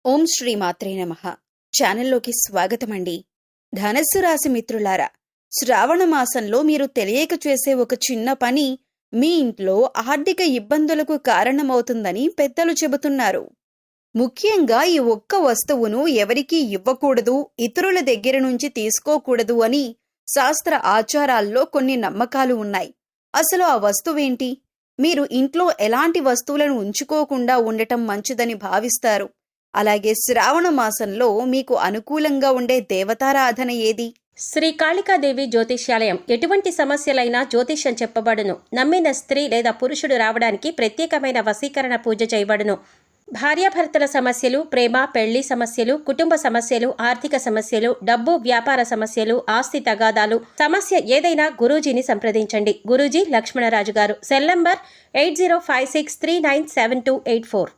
ఓం శ్రీ మాత్రే నమః. ఛానల్లోకి స్వాగతమండి. ధనస్సు రాశి మిత్రులారా, శ్రావణ మాసంలో మీరు తెలియక చేసే ఒక చిన్న పని మీ ఇంట్లో ఆర్థిక ఇబ్బందులకు కారణమవుతుందని పెద్దలు చెబుతున్నారు. ముఖ్యంగా ఈ ఒక్క వస్తువును ఎవరికీ ఇవ్వకూడదు, ఇతరుల దగ్గర నుంచి తీసుకోకూడదు అని శాస్త్ర ఆచారాల్లో కొన్ని నమ్మకాలు ఉన్నాయి. అసలు ఆ వస్తువేంటి? మీరు ఇంట్లో ఎలాంటి వస్తువులను ఉంచుకోకుండా ఉండటం మంచిదని భావిస్తారు? అలాగే శ్రావణ మాసంలో మీకు అనుకూలంగా ఉండే దేవతారాధన ఏది? శ్రీ కాళికాదేవి జ్యోతిష్యాలయం. ఎటువంటి సమస్యలైనా జ్యోతిష్యం చెప్పబడును. నమ్మిన స్త్రీ లేదా పురుషుడు రావడానికి ప్రత్యేకమైన వశీకరణ పూజ చేయబడును. భార్యాభర్తల సమస్యలు, ప్రేమ పెళ్లి సమస్యలు, కుటుంబ సమస్యలు, ఆర్థిక సమస్యలు, డబ్బు వ్యాపార సమస్యలు, ఆస్తి తగాదాలు, సమస్య ఏదైనా గురూజీని సంప్రదించండి. గురూజీ లక్ష్మణరాజు గారు. Cell number 8056397284.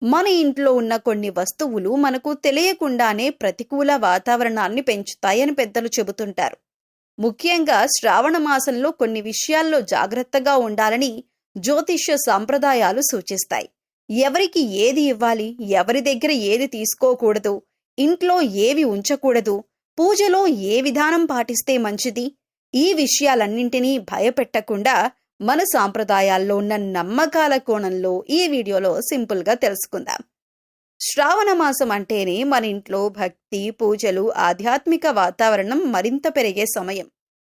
మన ఇంట్లో ఉన్న కొన్ని వస్తువులు మనకు తెలియకుండానే ప్రతికూల వాతావరణాన్ని పెంచుతాయని పెద్దలు చెబుతుంటారు. ముఖ్యంగా శ్రావణ మాసంలో కొన్ని విషయాల్లో జాగ్రత్తగా ఉండాలని జ్యోతిష్య సంప్రదాయాలు సూచిస్తాయి. ఎవరికి ఏది ఇవ్వాలి, ఎవరి దగ్గర ఏది తీసుకోకూడదు, ఇంట్లో ఏవి ఉంచకూడదు, పూజలో ఏ విధానం పాటిస్తే మంచిది, ఈ విషయాలన్నింటినీ భయపెట్టకుండా మన సాంప్రదాయాల్లో ఉన్న నమ్మకాల కోణంలో ఈ వీడియోలో సింపుల్గా తెలుసుకుందాం. శ్రావణ మాసం అంటేనే మన ఇంట్లో భక్తి, పూజలు, ఆధ్యాత్మిక వాతావరణం మరింత పెరిగే సమయం.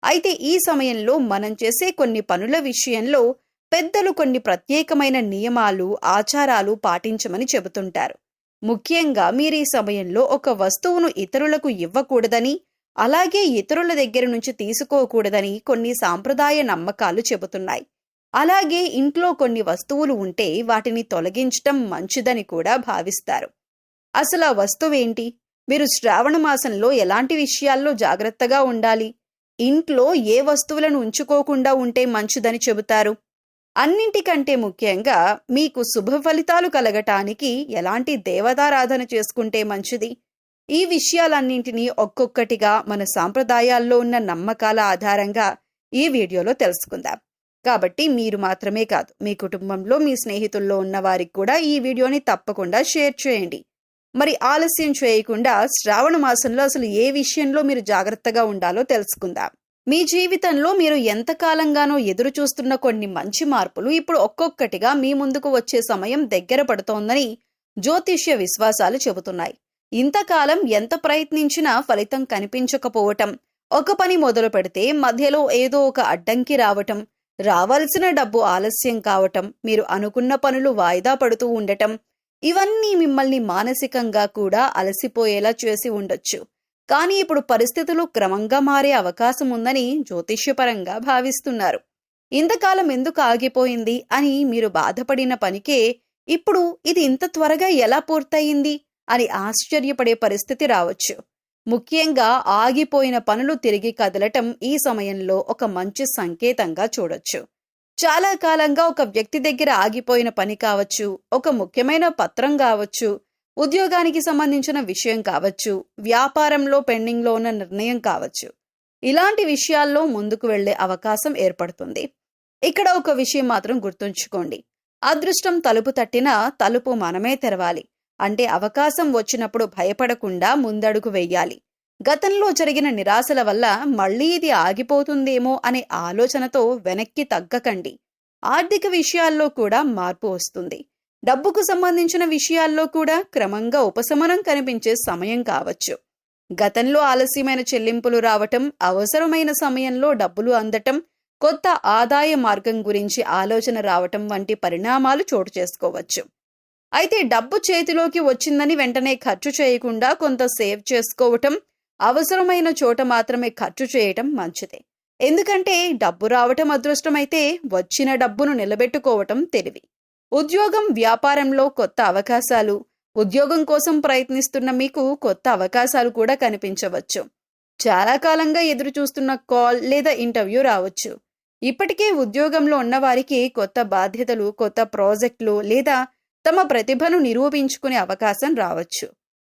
అయితే ఈ సమయంలో మనం చేసే కొన్ని పనుల విషయంలో పెద్దలు కొన్ని ప్రత్యేకమైన నియమాలు, ఆచారాలు పాటించమని చెబుతుంటారు. ముఖ్యంగా మీరు ఈ సమయంలో ఒక వస్తువును ఇతరులకు ఇవ్వకూడదని, అలాగే ఇతరుల దగ్గర నుంచి తీసుకోకూడదని కొన్ని సాంప్రదాయ నమ్మకాలు చెబుతున్నాయి. అలాగే ఇంట్లో కొన్ని వస్తువులు ఉంటే వాటిని తొలగించటం మంచిదని కూడా భావిస్తారు. అసలు ఆ వస్తువేంటి? మీరు శ్రావణ మాసంలో ఎలాంటి విషయాల్లో జాగ్రత్తగా ఉండాలి? ఇంట్లో ఏ వస్తువులను ఉంచుకోకుండా ఉంటే మంచిదని చెబుతారు? అన్నింటికంటే ముఖ్యంగా మీకు శుభ ఫలితాలు కలగటానికి ఎలాంటి దేవతారాధన చేసుకుంటే మంచిది? ఈ విషయాలన్నింటినీ ఒక్కొక్కటిగా మన సాంప్రదాయాల్లో ఉన్న నమ్మకాల ఆధారంగా ఈ వీడియోలో తెలుసుకుందాం. కాబట్టి మీరు మాత్రమే కాదు, మీ కుటుంబంలో మీ స్నేహితుల్లో ఉన్న వారికి కూడా ఈ వీడియోని తప్పకుండా షేర్ చేయండి. మరి ఆలస్యం చేయకుండా శ్రావణ మాసంలో అసలు ఏ విషయంలో మీరు జాగ్రత్తగా ఉండాలో తెలుసుకుందాం. మీ జీవితంలో మీరు ఎంతకాలంగానో ఎదురు చూస్తున్న కొన్ని మంచి మార్పులు ఇప్పుడు ఒక్కొక్కటిగా మీ ముందుకు వచ్చే సమయం దగ్గర పడుతోందని జ్యోతిష్య విశ్వాసాలు చెబుతున్నాయి. ఇంతకాలం ఎంత ప్రయత్నించినా ఫలితం కనిపించకపోవటం, ఒక పని మొదలు పెడితే మధ్యలో ఏదో ఒక అడ్డంకి రావటం, రావాల్సిన డబ్బు ఆలస్యం కావటం, మీరు అనుకున్న పనులు వాయిదా పడుతూ ఉండటం, ఇవన్నీ మిమ్మల్ని మానసికంగా కూడా అలసిపోయేలా చేసి ఉండొచ్చు. కానీ ఇప్పుడు పరిస్థితులు క్రమంగా మారే అవకాశం ఉందని జ్యోతిష్యపరంగా భావిస్తున్నారు. ఇంతకాలం ఎందుకు ఆగిపోయింది అని మీరు బాధపడిన పనికే ఇప్పుడు ఇది ఇంత త్వరగా ఎలా పూర్తయింది అని ఆశ్చర్యపడే పరిస్థితి రావచ్చు. ముఖ్యంగా ఆగిపోయిన పనులు తిరిగి కదలటం ఈ సమయంలో ఒక మంచి సంకేతంగా చూడొచ్చు. చాలా కాలంగా ఒక వ్యక్తి దగ్గర ఆగిపోయిన పని కావచ్చు, ఒక ముఖ్యమైన పత్రం కావచ్చు, ఉద్యోగానికి సంబంధించిన విషయం కావచ్చు, వ్యాపారంలో పెండింగ్లో ఉన్న నిర్ణయం కావచ్చు. ఇలాంటి విషయాల్లో ముందుకు వెళ్లే అవకాశం ఏర్పడుతుంది. ఇక్కడ ఒక విషయం మాత్రం గుర్తుంచుకోండి. అదృష్టం తలుపు తట్టినా తలుపు మనమే తెరవాలి. అంటే అవకాశం వచ్చినప్పుడు భయపడకుండా ముందడుగు వెయ్యాలి. గతంలో జరిగిన నిరాశల వల్ల మళ్ళీ ఇది ఆగిపోతుందేమో అనే ఆలోచనతో వెనక్కి తగ్గకండి. ఆర్థిక విషయాల్లో కూడా మార్పు వస్తుంది. డబ్బుకు సంబంధించిన విషయాల్లో కూడా క్రమంగా ఉపశమనం కనిపించే సమయం కావచ్చు. గతంలో ఆలస్యమైన చెల్లింపులు రావటం, అవసరమైన సమయంలో డబ్బులు అందటం, కొత్త ఆదాయ మార్గం గురించి ఆలోచన రావటం వంటి పరిణామాలు చోటు చేసుకోవచ్చు. అయితే డబ్బు చేతిలోకి వచ్చిందని వెంటనే ఖర్చు చేయకుండా కొంత సేవ్ చేసుకోవటం, అవసరమైన చోట మాత్రమే ఖర్చు చేయటం మంచిదే. ఎందుకంటే డబ్బు రావటం అదృష్టమైతే వచ్చిన డబ్బును నిలబెట్టుకోవటం తెలివి. ఉద్యోగం, వ్యాపారంలో కొత్త అవకాశాలు, ఉద్యోగం కోసం ప్రయత్నిస్తున్న మీకు కొత్త అవకాశాలు కూడా కనిపించవచ్చు. చాలా కాలంగా ఎదురు చూస్తున్న కాల్ లేదా ఇంటర్వ్యూ రావచ్చు. ఇప్పటికే ఉద్యోగంలో ఉన్నవారికి కొత్త బాధ్యతలు, కొత్త ప్రాజెక్టులు లేదా తమ ప్రతిభను నిరూపించుకునే అవకాశం రావచ్చు.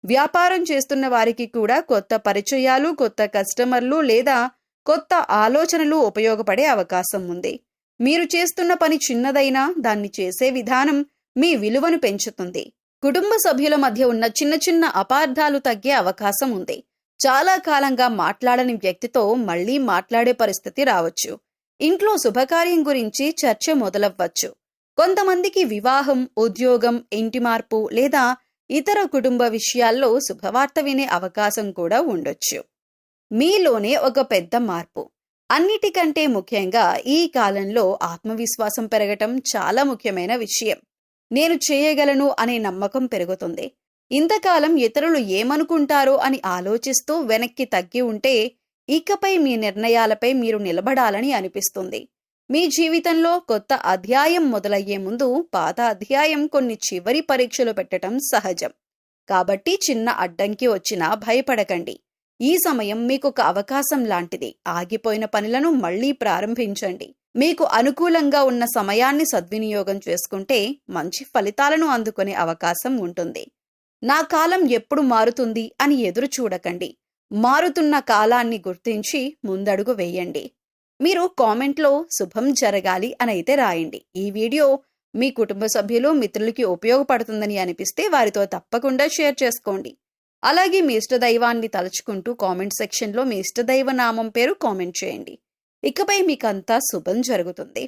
వ్యాపారం చేస్తున్న వారికి కూడా కొత్త పరిచయాలు, కొత్త కస్టమర్లు లేదా కొత్త ఆలోచనలు ఉపయోగపడే అవకాశం ఉంది. మీరు చేస్తున్న పని చిన్నదైనా దాన్ని చేసే విధానం మీ విలువను పెంచుతుంది. కుటుంబ సభ్యుల మధ్య ఉన్న చిన్న చిన్న అపార్థాలు తగ్గే అవకాశం ఉంది. చాలా కాలంగా మాట్లాడని వ్యక్తితో మళ్లీ మాట్లాడే పరిస్థితి రావచ్చు. ఇంట్లో శుభకార్యం గురించి చర్చ మొదలవ్వచ్చు. కొంతమందికి వివాహం, ఉద్యోగం, ఇంటి మార్పు లేదా ఇతర కుటుంబ విషయాల్లో శుభవార్త వినే అవకాశం కూడా ఉండొచ్చు. మీలోనే ఒక పెద్ద మార్పు. అన్నిటికంటే ముఖ్యంగా ఈ కాలంలో ఆత్మవిశ్వాసం పెరగటం చాలా ముఖ్యమైన విషయం. నేను చేయగలను అనే నమ్మకం పెరుగుతుంది. ఇంతకాలం ఇతరులు ఏమనుకుంటారో అని ఆలోచిస్తూ వెనక్కి తగ్గి ఉంటే ఇకపై మీ నిర్ణయాలపై మీరు నిలబడాలని అనిపిస్తుంది. మీ జీవితంలో కొత్త అధ్యాయం మొదలయ్యే ముందు పాత అధ్యాయం కొన్ని చివరి పరీక్షలు పెట్టడం సహజం. కాబట్టి చిన్న అడ్డంకి వచ్చినా భయపడకండి. ఈ సమయం మీకొక అవకాశం లాంటిది. ఆగిపోయిన పనులను మళ్లీ ప్రారంభించండి. మీకు అనుకూలంగా ఉన్న సమయాన్ని సద్వినియోగం చేసుకుంటే మంచి ఫలితాలను అందుకునే అవకాశం ఉంటుంది. నా కాలం ఎప్పుడు మారుతుంది అని ఎదురు చూడకండి. మారుతున్న కాలాన్ని గుర్తించి ముందడుగు వేయండి. మీరు కామెంట్లో శుభం జరగాలి అనైతే రాయండి. ఈ వీడియో మీ కుటుంబ సభ్యులు, మిత్రులకి ఉపయోగపడుతుందని అనిపిస్తే వారితో తప్పకుండా షేర్ చేసుకోండి. అలాగే మీ ఇష్టదైవాన్ని తలుచుకుంటూ కామెంట్ సెక్షన్లో మీ ఇష్టదైవ నామం పేరు కామెంట్ చేయండి. ఇకపై మీకంతా శుభం జరుగుతుంది.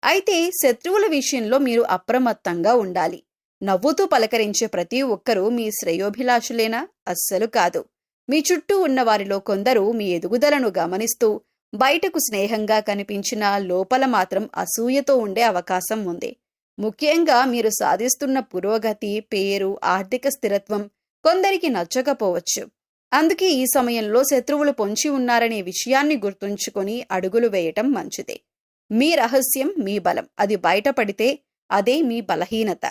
అయితే శత్రువుల విషయంలో మీరు అప్రమత్తంగా ఉండాలి. నవ్వుతూ పలకరించే ప్రతి ఒక్కరూ మీ శ్రేయోభిలాషులేనా? అస్సలు కాదు. మీ చుట్టూ ఉన్న వారిలో కొందరు మీ ఎదుగుదలను గమనిస్తూ బయటకు స్నేహంగా కనిపించినా లోపల మాత్రం అసూయతో ఉండే అవకాశం ఉంది. ముఖ్యంగా మీరు సాధిస్తున్న పురోగతి, పేరు, ఆర్థిక స్థిరత్వం కొందరికి నచ్చకపోవచ్చు. అందుకే ఈ సమయంలో శత్రువులు పొంచి ఉన్నారనే విషయాన్ని గుర్తుంచుకొని అడుగులు వేయటం మంచిదే. మీ రహస్యం మీ బలం. అది బయటపడితే అదే మీ బలహీనత.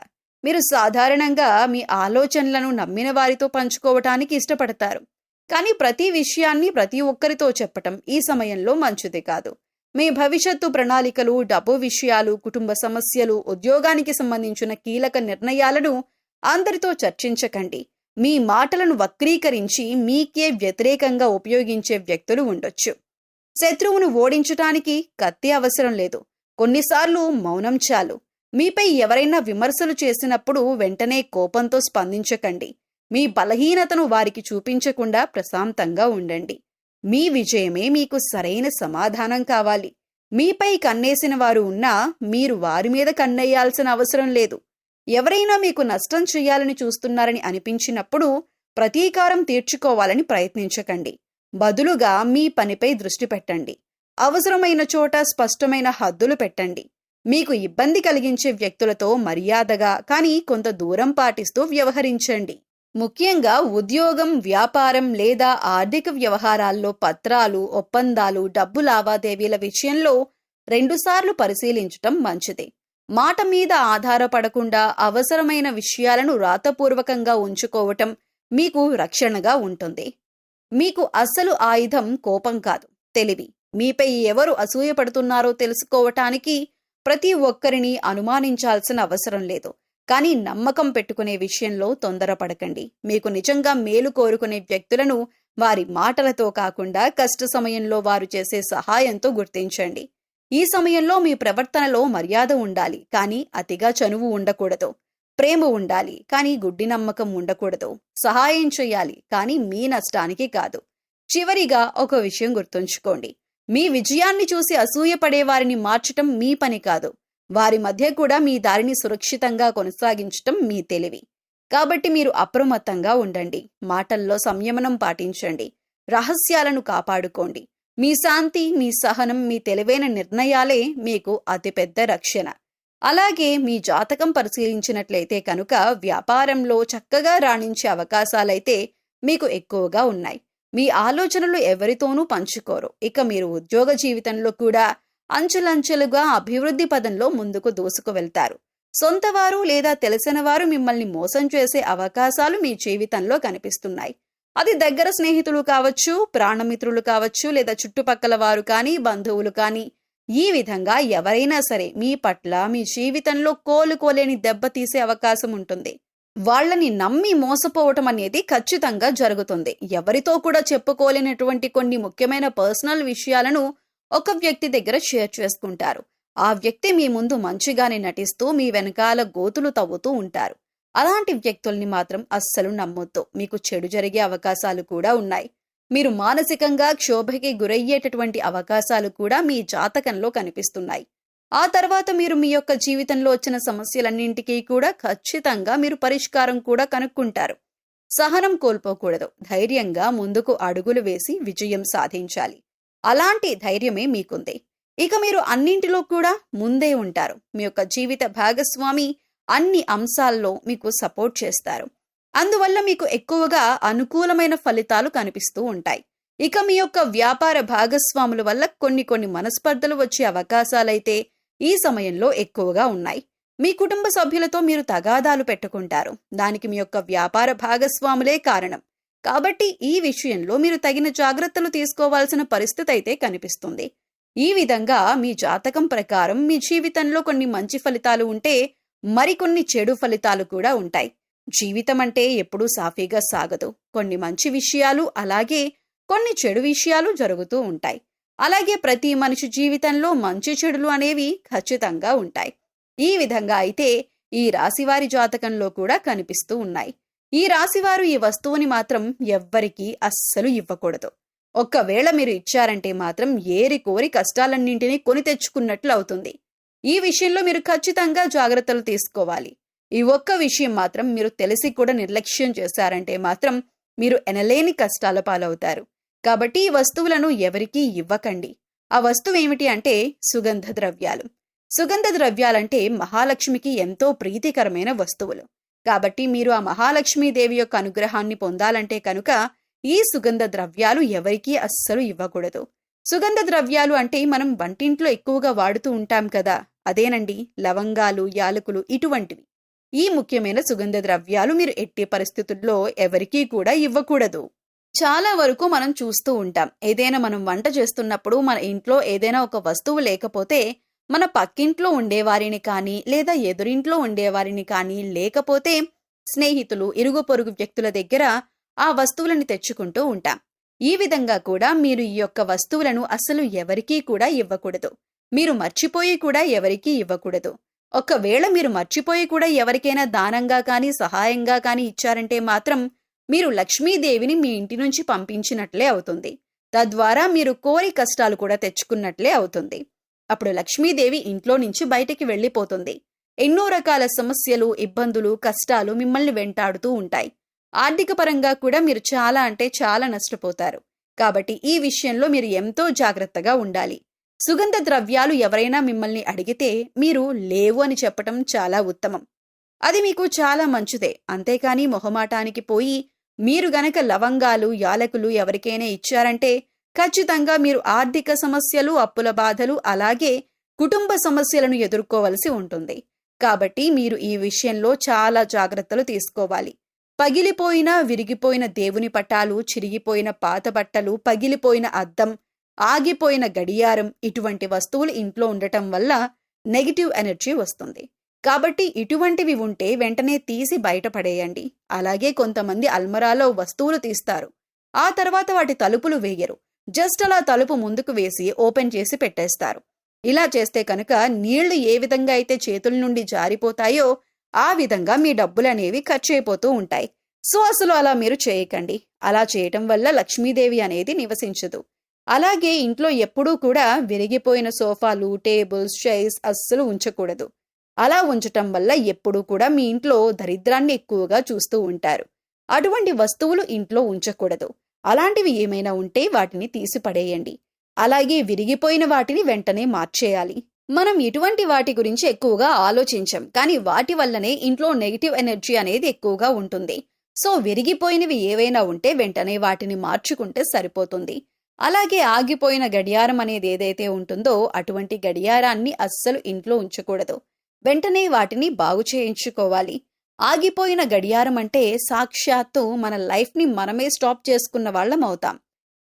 మీరు సాధారణంగా మీ ఆలోచనలను నమ్మిన వారితో పంచుకోవటానికి ఇష్టపడతారు. కానీ ప్రతి విషయాన్ని ప్రతి ఒక్కరితో చెప్పటం ఈ సమయంలో మంచిది కాదు. మీ భవిష్యత్తు ప్రణాళికలు, డబ్బు విషయాలు, కుటుంబ సమస్యలు, ఉద్యోగానికి సంబంధించిన కీలక నిర్ణయాలను అందరితో చర్చించకండి. మీ మాటలను వక్రీకరించి మీకే వ్యతిరేకంగా ఉపయోగించే వ్యక్తులు ఉండొచ్చు. శత్రువును ఓడించటానికి కత్తి అవసరం లేదు. కొన్నిసార్లు మౌనం చాలు. మీపై ఎవరైనా విమర్శలు చేసినప్పుడు వెంటనే కోపంతో స్పందించకండి. మీ బలహీనతను వారికి చూపించకుండా ప్రశాంతంగా ఉండండి. మీ విజయమే మీకు సరైన సమాధానం కావాలి. మీపై కన్నేసిన వారు ఉన్నా మీరు వారి మీద కన్నేయాల్సిన అవసరం లేదు. ఎవరైనా మీకు నష్టం చేయాలని చూస్తున్నారని అనిపించినప్పుడు ప్రతీకారం తీర్చుకోవాలని ప్రయత్నించకండి. బదులుగా మీ పనిపై దృష్టి పెట్టండి. అవసరమైన చోట స్పష్టమైన హద్దులు పెట్టండి. మీకు ఇబ్బంది కలిగించే వ్యక్తులతో మర్యాదగా కానీ కొంత దూరం పాటిస్తూ వ్యవహరించండి. ముఖ్యంగా ఉద్యోగం, వ్యాపారం లేదా ఆర్థిక వ్యవహారాల్లో పత్రాలు, ఒప్పందాలు, డబ్బు లావాదేవీల విషయంలో 2 సార్లు పరిశీలించటం మంచిది. మాట మీద ఆధారపడకుండా అవసరమైన విషయాలను రాతపూర్వకంగా ఉంచుకోవటం మీకు రక్షణగా ఉంటుంది. మీకు అసలు ఆయుధం కోపం కాదు, తెలివి. మీపై ఎవరు అసూయపడుతున్నారో తెలుసుకోవటానికి ప్రతి ఒక్కరిని అనుమానించాల్సిన అవసరం లేదు. కానీ నమ్మకం పెట్టుకునే విషయంలో తొందరపడకండి. మీకు నిజంగా మేలు కోరుకునే వ్యక్తులను వారి మాటలతో కాకుండా కష్ట సమయంలో వారు చేసే సహాయంతో గుర్తించండి. ఈ సమయంలో మీ ప్రవర్తనలో మర్యాద ఉండాలి, కానీ అతిగా చనువు ఉండకూడదు. ప్రేమ ఉండాలి, కానీ గుడ్డి నమ్మకం ఉండకూడదు. సహాయం చేయాలి, కానీ మీ నష్టానికి కాదు. చివరిగా ఒక విషయం గుర్తుంచుకోండి. మీ విజయాన్ని చూసి అసూయపడే వారిని మార్చటం మీ పని కాదు. వారి మధ్య కూడా మీ దారిని సురక్షితంగా కొనసాగించటం మీ తెలివి. కాబట్టి మీరు అప్రమత్తంగా ఉండండి. మాటల్లో సంయమనం పాటించండి. రహస్యాలను కాపాడుకోండి. మీ శాంతి, మీ సహనం, మీ తెలివైన నిర్ణయాలే మీకు అతిపెద్ద రక్షణ. అలాగే మీ జాతకం పరిశీలించినట్లయితే కనుక వ్యాపారంలో చక్కగా రాణించే అవకాశాలైతే మీకు ఎక్కువగా ఉన్నాయి. మీ ఆలోచనలు ఎవరితోనూ పంచుకోరు. ఇక మీరు ఉద్యోగ జీవితంలో కూడా అంచెలంచెలుగా అభివృద్ధి పదంలో ముందుకు దూసుకు వెళ్తారు. సొంతవారు లేదా తెలిసిన వారు మిమ్మల్ని మోసం చేసే అవకాశాలు మీ జీవితంలో కనిపిస్తున్నాయి. అది దగ్గర స్నేహితులు కావచ్చు, ప్రాణమిత్రులు కావచ్చు, లేదా చుట్టుపక్కల వారు కానీ, బంధువులు కానీ. ఈ విధంగా ఎవరైనా సరే మీ పట్ల మీ జీవితంలో కోలుకోలేని దెబ్బ తీసే అవకాశం ఉంటుంది. వాళ్ళని నమ్మి మోసపోవటం అనేది ఖచ్చితంగా జరుగుతుంది. ఎవరితో కూడా చెప్పుకోలేనటువంటి కొన్ని ముఖ్యమైన పర్సనల్ విషయాలను ఒక వ్యక్తి దగ్గర షేర్ చేసుకుంటారు. ఆ వ్యక్తి మీ ముందు మంచిగానే నటిస్తూ మీ వెనకాల గోతులు తవ్వుతూ ఉంటారు. అలాంటి వ్యక్తుల్ని మాత్రం అస్సలు నమ్మొద్దు. మీకు చెడు జరిగే అవకాశాలు కూడా ఉన్నాయి. మీరు మానసికంగా క్షోభకి గురయ్యేటటువంటి అవకాశాలు కూడా మీ జాతకంలో కనిపిస్తున్నాయి. ఆ తర్వాత మీరు మీ యొక్క జీవితంలో వచ్చిన సమస్యలన్నింటికీ కూడా ఖచ్చితంగా మీరు పరిష్కారం కూడా కనుక్కుంటారు. సహనం కోల్పోకూడదు. ధైర్యంగా ముందుకు అడుగులు వేసి విజయం సాధించాలి. అలాంటి ధైర్యమే మీకుంది. ఇక మీరు అన్నింటిలో కూడా ముందే ఉంటారు. మీ యొక్క జీవిత భాగస్వామి అన్ని అంశాల్లో మీకు సపోర్ట్ చేస్తారు. అందువల్ల మీకు ఎక్కువగా అనుకూలమైన ఫలితాలు కనిపిస్తూ ఉంటాయి. ఇక మీ యొక్క వ్యాపార భాగస్వాముల వల్ల కొన్ని మనస్పర్ధలు వచ్చే అవకాశాలైతే ఈ సమయంలో ఎక్కువగా ఉన్నాయి. మీ కుటుంబ సభ్యులతో మీరు తగాదాలు పెట్టుకుంటారు. దానికి మీ యొక్క వ్యాపార భాగస్వాములే కారణం. కాబట్టి ఈ విషయంలో మీరు తగిన జాగ్రత్తలు తీసుకోవాల్సిన పరిస్థితి అయితే కనిపిస్తుంది. ఈ విధంగా మీ జాతకం ప్రకారం మీ జీవితంలో కొన్ని మంచి ఫలితాలు ఉంటే మరికొన్ని చెడు ఫలితాలు కూడా ఉంటాయి. జీవితం అంటే ఎప్పుడూ సాఫీగా సాగదు. కొన్ని మంచి విషయాలు అలాగే కొన్ని చెడు విషయాలు జరుగుతూ ఉంటాయి. అలాగే ప్రతి మనిషి జీవితంలో మంచి చెడులు అనేవి ఖచ్చితంగా ఉంటాయి. ఈ విధంగా అయితే ఈ రాశివారి జాతకంలో కూడా కనిపిస్తూ ఉన్నాయి. ఈ రాశివారు ఈ వస్తువుని మాత్రం ఎవ్వరికీ అస్సలు ఇవ్వకూడదు. ఒక్కవేళ మీరు ఇచ్చారంటే మాత్రం ఏరి కోరి కష్టాలన్నింటినీ కొని తెచ్చుకున్నట్లు అవుతుంది. ఈ విషయంలో మీరు ఖచ్చితంగా జాగ్రత్తలు తీసుకోవాలి. ఈ ఒక్క విషయం మాత్రం మీరు తెలిసి కూడా నిర్లక్ష్యం చేశారంటే మాత్రం మీరు ఎనలేని కష్టాల పాలవుతారు. కాబట్టి ఈ వస్తువులను ఎవరికీ ఇవ్వకండి. ఆ వస్తువు ఏమిటి అంటే సుగంధ ద్రవ్యాలు. సుగంధ ద్రవ్యాలంటే మహాలక్ష్మికి ఎంతో ప్రీతికరమైన వస్తువులు. కాబట్టి మీరు ఆ మహాలక్ష్మీదేవి యొక్క అనుగ్రహాన్ని పొందాలంటే కనుక ఈ సుగంధ ద్రవ్యాలు ఎవరికీ అస్సలు ఇవ్వకూడదు. సుగంధ ద్రవ్యాలు అంటే మనం వంటింట్లో ఎక్కువగా వాడుతూ ఉంటాం కదా, అదేనండి లవంగాలు, యాలకులు ఇటువంటివి. ఈ ముఖ్యమైన సుగంధ ద్రవ్యాలు మీరు ఎట్టి పరిస్థితుల్లో ఎవరికీ కూడా ఇవ్వకూడదు. చాలా వరకు మనం చూస్తూ ఉంటాం, ఏదైనా మనం వంట చేస్తున్నప్పుడు మన ఇంట్లో ఏదైనా ఒక వస్తువు లేకపోతే మన పక్కింట్లో ఉండేవారిని కానీ లేదా ఎదురింట్లో ఉండేవారిని కానీ లేకపోతే స్నేహితులు, ఇరుగు పొరుగు వ్యక్తుల దగ్గర ఆ వస్తువులను తెచ్చుకుంటూ ఉంటాం. ఈ విధంగా కూడా మీరు ఈ యొక్క వస్తువులను అసలు ఎవరికీ కూడా ఇవ్వకూడదు. మీరు మర్చిపోయి కూడా ఎవరికీ ఇవ్వకూడదు. ఒకవేళ మీరు మర్చిపోయి కూడా ఎవరికైనా దానంగా కానీ సహాయంగా కానీ ఇచ్చారంటే మాత్రం మీరు లక్ష్మీదేవిని మీ ఇంటి నుంచి పంపించినట్లే అవుతుంది. తద్వారా మీరు కోరి కష్టాలు కూడా తెచ్చుకున్నట్లే అవుతుంది. అప్పుడు లక్ష్మీదేవి ఇంట్లో నుంచి బయటికి వెళ్ళిపోతుంది. ఎన్నో రకాల సమస్యలు, ఇబ్బందులు, కష్టాలు మిమ్మల్ని వెంటాడుతూ ఉంటాయి. ఆర్థిక పరంగా కూడా మీరు చాలా అంటే చాలా నష్టపోతారు. కాబట్టి ఈ విషయంలో మీరు ఎంతో జాగ్రత్తగా ఉండాలి. సుగంధ ద్రవ్యాలు ఎవరైనా మిమ్మల్ని అడిగితే మీరు లేవు అని చెప్పటం చాలా ఉత్తమం. అది మీకు చాలా మంచిదే. అంతేకాని మొహమాటానికి పోయి మీరు గనక లవంగాలు, యాలకులు ఎవరికైనా ఇచ్చారంటే ఖచ్చితంగా మీరు ఆర్థిక సమస్యలు, అప్పుల బాధలు అలాగే కుటుంబ సమస్యలను ఎదుర్కోవలసి ఉంటుంది. కాబట్టి మీరు ఈ విషయంలో చాలా జాగ్రత్తలు తీసుకోవాలి. పగిలిపోయిన, విరిగిపోయిన దేవుని పటాలు, చిరిగిపోయిన పాత బట్టలు, పగిలిపోయిన అద్దం, ఆగిపోయిన గడియారం ఇటువంటి వస్తువులు ఇంట్లో ఉండటం వల్ల నెగిటివ్ ఎనర్జీ వస్తుంది. కాబట్టి ఇటువంటివి ఉంటే వెంటనే తీసి బయటపడేయండి. అలాగే కొంతమంది అల్మరాలో వస్తువులు తీస్తారు, ఆ తర్వాత వాటి తలుపులు వేయరు. జస్ట్ అలా తలుపు ముందుకు వేసి ఓపెన్ చేసి పెట్టేస్తారు. ఇలా చేస్తే కనుక నీళ్లు ఏ విధంగా అయితే చేతుల నుండి జారిపోతాయో ఆ విధంగా మీ డబ్బులనేవి ఖర్చు అయిపోతూ ఉంటాయి. సో అసలు అలా మీరు చేయకండి. అలా చేయటం వల్ల లక్ష్మీదేవి అనేది నివసించదు. అలాగే ఇంట్లో ఎప్పుడూ కూడా విరిగిపోయిన సోఫాలు, టేబుల్స్, చైర్స్ అస్సలు ఉంచకూడదు. అలా ఉంచటం వల్ల ఎప్పుడూ కూడా మీ ఇంట్లో దరిద్రాన్ని ఎక్కువగా చూస్తూ ఉంటారు. అటువంటి వస్తువులు ఇంట్లో ఉంచకూడదు. అలాంటివి ఏమైనా ఉంటే వాటిని తీసి పడేయండి. అలాగే విరిగిపోయిన వాటిని వెంటనే మార్చేయాలి. మనం ఇటువంటి వాటి గురించి ఎక్కువగా ఆలోచించం, కానీ వాటి వల్లనే ఇంట్లో నెగిటివ్ ఎనర్జీ అనేది ఎక్కువగా ఉంటుంది. సో విరిగిపోయినవి ఏవైనా ఉంటే వెంటనే వాటిని మార్చుకుంటే సరిపోతుంది. అలాగే ఆగిపోయిన గడియారం అనేది ఏదైతే ఉంటుందో అటువంటి గడియారాన్ని అస్సలు ఇంట్లో ఉంచకూడదు. వెంటనే వాటిని బాగు చేయించుకోవాలి. ఆగిపోయిన గడియారం అంటే సాక్షాత్తు మన లైఫ్ని మనమే స్టాప్ చేసుకున్న వాళ్ళం అవుతాం.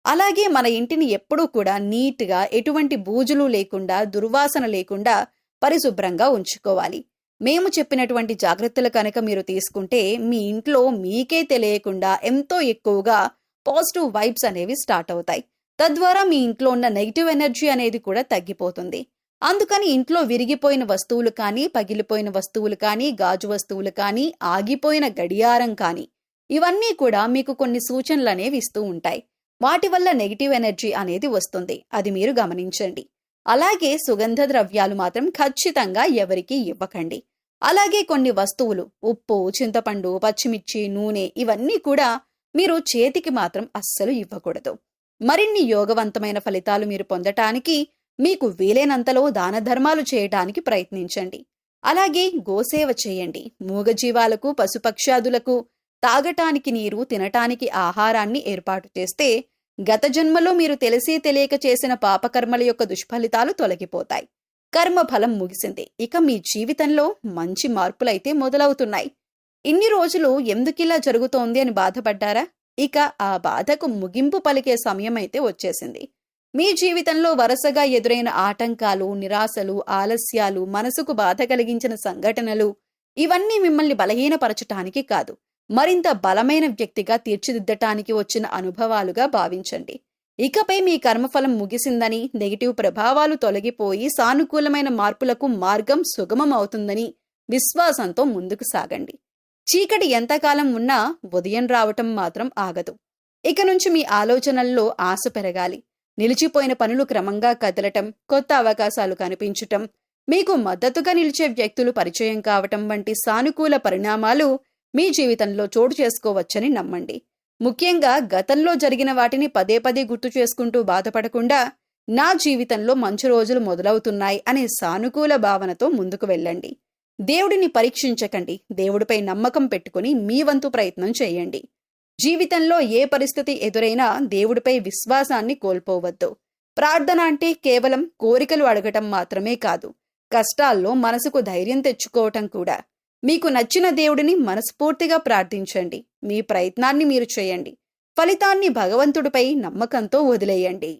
అలాగే మన ఇంటిని ఎప్పుడూ కూడా నీట్గా, ఎటువంటి బూజులు లేకుండా, దుర్వాసన లేకుండా పరిశుభ్రంగా ఉంచుకోవాలి. మేము చెప్పినటువంటి జాగ్రత్తలు కనుక మీరు తీసుకుంటే మీ ఇంట్లో మీకే తెలియకుండా ఎంతో ఎక్కువగా పాజిటివ్ వైబ్స్ అనేవి స్టార్ట్ అవుతాయి. తద్వారా మీ ఇంట్లో ఉన్న నెగిటివ్ ఎనర్జీ అనేది కూడా తగ్గిపోతుంది. అందుకని ఇంట్లో విరిగిపోయిన వస్తువులు కానీ, పగిలిపోయిన వస్తువులు కానీ, గాజు వస్తువులు కానీ, ఆగిపోయిన గడియారం కానీ, ఇవన్నీ కూడా మీకు కొన్ని సూచనలనేవి ఇస్తూ ఉంటాయి. వాటి వల్ల నెగిటివ్ ఎనర్జీ అనేది వస్తుంది. అది మీరు గమనించండి. అలాగే సుగంధ ద్రవ్యాలు మాత్రం ఖచ్చితంగా ఎవరికీ ఇవ్వకండి. అలాగే కొన్ని వస్తువులు ఉప్పు, చింతపండు, పచ్చిమిర్చి, నూనె ఇవన్నీ కూడా మీరు చేతికి మాత్రం అస్సలు ఇవ్వకూడదు. మరిన్ని యోగవంతమైన ఫలితాలు మీరు పొందటానికి మీకు వీలైనంతలో దాన ధర్మాలు చేయటానికి ప్రయత్నించండి. అలాగే గోసేవ చేయండి. మూగజీవాలకు, పశుపక్ష్యాదులకు తాగటానికి నీరు, తినటానికి ఆహారాన్ని ఏర్పాటు చేస్తే గత జన్మలో మీరు తెలిసి తెలియక చేసిన పాపకర్మల యొక్క దుష్ఫలితాలు తొలగిపోతాయి. కర్మఫలం ముగిసింది. ఇక మీ జీవితంలో మంచి మార్పులైతే మొదలవుతున్నాయి. ఇన్ని రోజులు ఎందుకిలా జరుగుతోంది అని బాధపడ్డారా? ఇక ఆ బాధకు ముగింపు పలికే సమయం అయితే వచ్చేసింది. మీ జీవితంలో వరుసగా ఎదురైన ఆటంకాలు, నిరాశలు, ఆలస్యాలు, మనసుకు బాధ కలిగించిన సంఘటనలు ఇవన్నీ మిమ్మల్ని బలహీనపరచటానికి కాదు, మరింత బలమైన వ్యక్తిగా తీర్చిదిద్దటానికి వచ్చిన అనుభవాలుగా భావించండి. ఇకపై మీ కర్మఫలం ముగిసిందని, నెగిటివ్ ప్రభావాలు తొలగిపోయి సానుకూలమైన మార్పులకు మార్గం సుగమం అవుతుందని విశ్వాసంతో ముందుకు సాగండి. చీకటి ఎంతకాలం ఉన్నా ఉదయం రావటం మాత్రం ఆగదు. ఇక నుంచి మీ ఆలోచనల్లో ఆశ పెరగాలి. నిలిచిపోయిన పనులు క్రమంగా కదలటం, కొత్త అవకాశాలు కనిపించటం, మీకు మద్దతుగా నిలిచే వ్యక్తులు పరిచయం కావటం వంటి సానుకూల పరిణామాలు మీ జీవితంలో చోటు చేసుకోవచ్చని నమ్మండి. ముఖ్యంగా గతంలో జరిగిన వాటిని పదే పదే గుర్తు చేసుకుంటూ బాధపడకుండా నా జీవితంలో మంచి రోజులు మొదలవుతున్నాయి అనే సానుకూల భావనతో ముందుకు వెళ్ళండి. దేవుడిని పరీక్షించకండి. దేవుడిపై నమ్మకం పెట్టుకుని మీ వంతు ప్రయత్నం చేయండి. జీవితంలో ఏ పరిస్థితి ఎదురైనా దేవుడిపై విశ్వాసాన్ని కోల్పోవద్దు. ప్రార్థన అంటే కేవలం కోరికలు అడగటం మాత్రమే కాదు, కష్టాల్లో మనసుకు ధైర్యం తెచ్చుకోవటం కూడా. మీకు నచ్చిన దేవుడిని మనస్ఫూర్తిగా ప్రార్థించండి. మీ ప్రయత్నాన్ని మీరు చేయండి. ఫలితాన్ని భగవంతుడిపై నమ్మకంతో వదిలేయండి.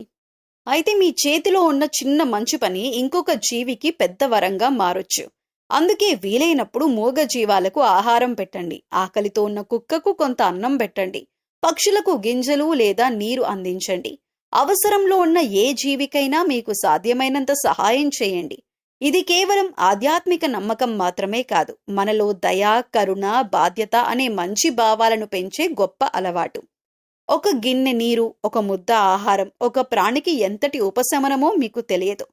అయితే మీ చేతిలో ఉన్న చిన్న మంచి పని ఇంకొక జీవికి పెద్ద వరంగా మారొచ్చు. అందుకే వీలైనప్పుడు మూగ జీవాలకు ఆహారం పెట్టండి. ఆకలితో ఉన్న కుక్కకు కొంత అన్నం పెట్టండి. పక్షులకు గింజలు లేదా నీరు అందించండి. అవసరంలో ఉన్న ఏ జీవికైనా మీకు సాధ్యమైనంత సహాయం చేయండి. ఇది కేవలం ఆధ్యాత్మిక నమ్మకం మాత్రమే కాదు, మనలో దయ, కరుణ, బాధ్యత అనే మంచి భావాలను పెంచే గొప్ప అలవాటు. ఒక గిన్నె నీరు, ఒక ముద్ద ఆహారం ఒక ప్రాణికి ఎంతటి ఉపశమనమో మీకు తెలియదు.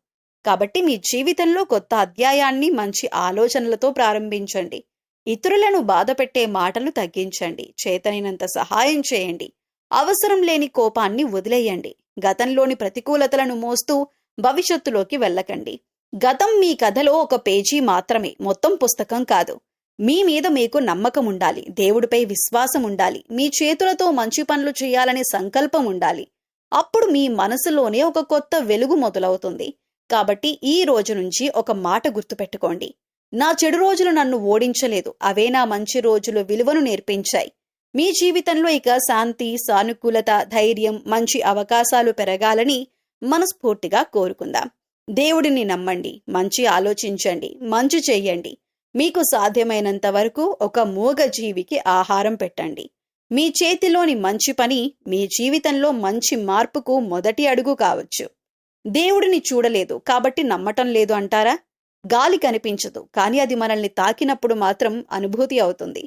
కాబట్టి మీ జీవితంలో కొత్త అధ్యాయాన్ని మంచి ఆలోచనలతో ప్రారంభించండి. ఇతరులను బాధపెట్టే మాటలు తగ్గించండి. చేతనైనంత సహాయం చేయండి. అవసరం లేని కోపాన్ని వదిలేయండి. గతంలోని ప్రతికూలతలను మోస్తూ భవిష్యత్తులోకి వెళ్ళకండి. గతం మీ కథలో ఒక పేజీ మాత్రమే, మొత్తం పుస్తకం కాదు. మీ మీద మీకు నమ్మకం ఉండాలి. దేవుడిపై విశ్వాసం ఉండాలి. మీ చేతులతో మంచి పనులు చేయాలనే సంకల్పం ఉండాలి. అప్పుడు మీ మనసులోనే ఒక కొత్త వెలుగు మొదలవుతుంది. కాబట్టి ఈ రోజు నుంచి ఒక మాట గుర్తుపెట్టుకోండి. నా చెడు రోజులు నన్ను ఓడించలేదు, అవే నా మంచి రోజులు విలువను నేర్పించాయి. మీ జీవితంలో ఇక శాంతి, సానుకూలత, ధైర్యం, మంచి అవకాశాలు పెరగాలని మనస్ఫూర్తిగా కోరుకుందాం. దేవుడిని నమ్మండి, మంచి ఆలోచించండి, మంచి చెయ్యండి. మీకు సాధ్యమైనంత వరకు ఒక మూగ జీవికి ఆహారం పెట్టండి. మీ చేతిలోని మంచి పని మీ జీవితంలో మంచి మార్పుకు మొదటి అడుగు కావచ్చు. దేవుడిని చూడలేదు కాబట్టి నమ్మటం లేదు అంటారా? గాలి కనిపించదు, కానీ అది మనల్ని తాకినప్పుడు మాత్రం అనుభూతి అవుతుంది.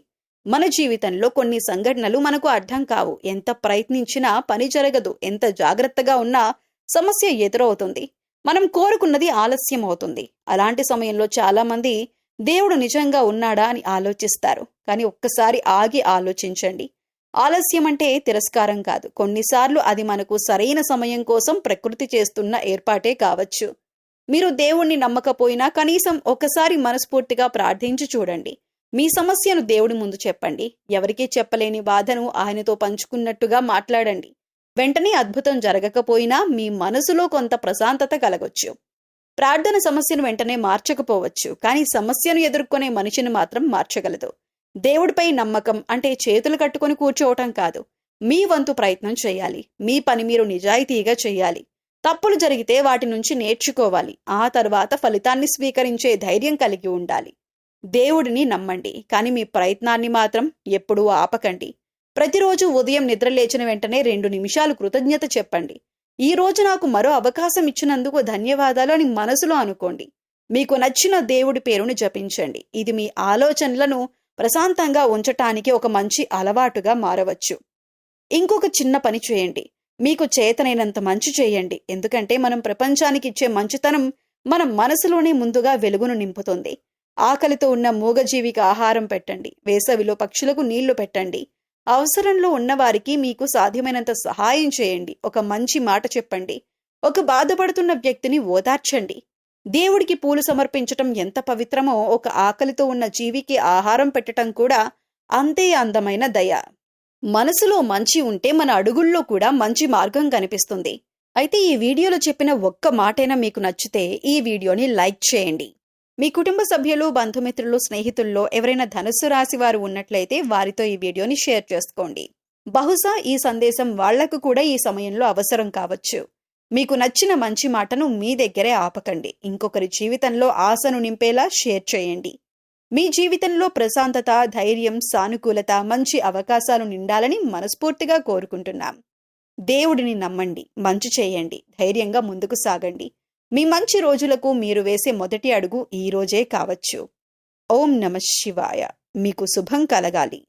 మన జీవితంలో కొన్ని సంఘటనలు మనకు అర్థం కావు. ఎంత ప్రయత్నించినా పని జరగదు. ఎంత జాగ్రత్తగా ఉన్నా సమస్య ఎదురవుతుంది. మనం కోరుకున్నది ఆలస్యం అవుతుంది. అలాంటి సమయంలో చాలా మంది దేవుడు నిజంగా ఉన్నాడా అని ఆలోచిస్తారు. కానీ ఒక్కసారి ఆగి ఆలోచించండి. ఆలస్యం అంటే తిరస్కారం కాదు. కొన్నిసార్లు అది మనకు సరైన సమయం కోసం ప్రకృతి చేస్తున్న ఏర్పాటే కావచ్చు. మీరు దేవుణ్ణి నమ్మకపోయినా కనీసం ఒకసారి మనస్ఫూర్తిగా ప్రార్థించి చూడండి. మీ సమస్యను దేవుడి ముందు చెప్పండి. ఎవరికీ చెప్పలేని బాధను ఆయనతో పంచుకున్నట్టుగా మాట్లాడండి. వెంటనే అద్భుతం జరగకపోయినా మీ మనసులో కొంత ప్రశాంతత కలగొచ్చు. ప్రార్థన సమస్యను వెంటనే మార్చకపోవచ్చు, కానీ సమస్యను ఎదుర్కొనే మనిషిని మాత్రం మార్చగలదు. దేవుడిపై నమ్మకం అంటే చేతులు కట్టుకొని కూర్చోవటం కాదు. మీ వంతు ప్రయత్నం చేయాలి. మీ పని మీరు నిజాయితీగా చేయాలి. తప్పులు జరిగితే వాటి నుంచి నేర్చుకోవాలి. ఆ తర్వాత ఫలితాన్ని స్వీకరించే ధైర్యం కలిగి ఉండాలి. దేవుడిని నమ్మండి, కానీ మీ ప్రయత్నాన్ని మాత్రం ఎప్పుడూ ఆపకండి. ప్రతిరోజు ఉదయం నిద్ర లేచిన వెంటనే 2 నిమిషాలు కృతజ్ఞత చెప్పండి. ఈ రోజు నాకు మరో అవకాశం ఇచ్చినందుకు ధన్యవాదాలు అని మనసులో అనుకోండి. మీకు నచ్చిన దేవుడి పేరుని జపించండి. ఇది మీ ఆలోచనలను ప్రశాంతంగా ఉంచటానికి ఒక మంచి అలవాటుగా మారవచ్చు. ఇంకొక చిన్న పని చేయండి. మీకు చేతనైనంత మంచి చేయండి. ఎందుకంటే మనం ప్రపంచానికి ఇచ్చే మంచితనం మన మనసులోనే ముందుగా వెలుగును నింపుతుంది. ఆకలితో ఉన్న మూగజీవికి ఆహారం పెట్టండి. వేసవిలో పక్షులకు నీళ్లు పెట్టండి. అవసరంలో ఉన్నవారికి మీకు సాధ్యమైనంత సహాయం చేయండి. ఒక మంచి మాట చెప్పండి. ఒక బాధపడుతున్న వ్యక్తిని ఓదార్చండి. దేవుడికి పూలు సమర్పించటం ఎంత పవిత్రమో ఒక ఆకలితో ఉన్న జీవికి ఆహారం పెట్టటం కూడా అంతే అందమైన దయ. మనసులో మంచి ఉంటే మన అడుగుల్లో కూడా మంచి మార్గం కనిపిస్తుంది. అయితే ఈ వీడియోలో చెప్పిన ఒక్క మాటైనా మీకు నచ్చితే ఈ వీడియోని లైక్ చేయండి. మీ కుటుంబ సభ్యులు, బంధుమిత్రులు, స్నేహితుల్లో ఎవరైనా ధనుస్సు రాశి వారు ఉన్నట్లయితే వారితో ఈ వీడియోని షేర్ చేసుకోండి. బహుశా ఈ సందేశం వాళ్లకు కూడా ఈ సమయంలో అవసరం కావచ్చు. మీకు నచ్చిన మంచి మాటను మీ దగ్గరే ఆపకండి. ఇంకొకరి జీవితంలో ఆశను నింపేలా షేర్ చేయండి. మీ జీవితంలో ప్రశాంతత, ధైర్యం, సానుకూలత, మంచి అవకాశాలు నిండాలని మనస్ఫూర్తిగా కోరుకుంటున్నాం. దేవుడిని నమ్మండి, మంచి చేయండి, ధైర్యంగా ముందుకు సాగండి. మీ మంచి రోజులకు మీరు వేసే మొదటి అడుగు ఈ రోజే కావచ్చు. ఓం నమః శివాయ. మీకు శుభం కలగాలి.